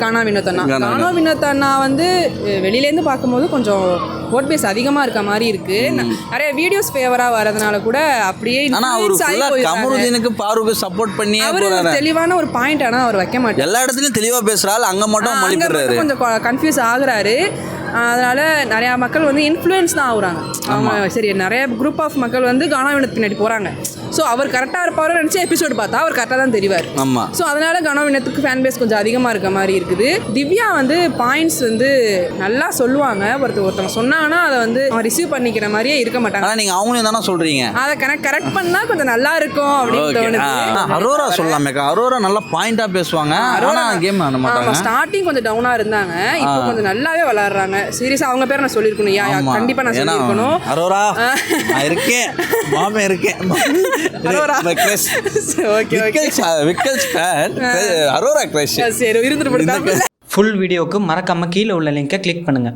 கானா வினோத் அண்ணா வந்து வெளியிலேருந்து பார்க்கும்போது கொஞ்சம் ஓட் பேஸ் அதிகமாக இருக்க மாதிரி இருக்கு. நிறைய வீடியோஸ் ஃபேவராக வரதுனால கூட அப்படியே கமருதீனுக்கு பாருக்கு சப்போர்ட் பண்ணி அவர் தெளிவான ஒரு பாயிண்ட் ஆனால் அவர் வைக்க மாட்டார். எல்லா இடத்துலையும் தெளிவாக பேசுகிறாள், அங்கே மட்டும் மலிக்கிறாரு, கொஞ்சம் கன்ஃபியூஸ் ஆகுறாரு. அதனால் நிறையா மக்கள் வந்து இன்ஃப்ளூயன்ஸ் தான் ஆகுறாங்க. அவங்க சரி நிறைய குரூப் ஆஃப் மக்கள் வந்து கானா வினோத் பின்னாடி போகிறாங்க. ஸோ அவர் கரெக்டாக இருப்பாரோ நினச்சி எபிசோடு பார்த்தா அவர் கரெக்டாக தான் தெரிவார். ஆமாம். ஸோ அதனால் கானா வினோத்துக்கு ஃபேன் பேஸ் கொஞ்சம் அதிகமாக இருக்க மாதிரி இருக்குது. திவ்யா வந்து பாயிண்ட்ஸ் வந்து நல்லா சொல்லுவாங்க. ஒருத்தவங்க சொன்னாங்கன்னா அதை வந்து ரிசீவ் பண்ணிக்கிற மாதிரியே இருக்க மாட்டாங்க. ஆனால் நீங்கள் அவங்களையும் தானே சொல்கிறீங்க, அதை கரெக்ட் பண்ணால் கொஞ்சம் நல்லா இருக்கும் அப்படின்னு தோணுது. அரோரா சொல்லலாமேக்கா, அரோரா நல்லா பாயிண்டாக பேசுவாங்க. ஆனால் கேம் ஆட மாட்டாங்க. ஸ்டார்டிங் கொஞ்சம் டவுனாக இருந்தாங்க, இப்போ கொஞ்சம் நல்லாவே விளாட்றாங்க. சீரியஸாக அவங்க பேரை நான் சொல்லியிருக்கணும். கண்டிப்பாக நான் சொல்லியிருக்கணும். அரோரா நான் இருக்கேன், மாமே இருக்கேன். ஃபுல் வீடியோவுக்கு மறக்காம கீழே உள்ள லிங்கை கிளிக் பண்ணுங்க.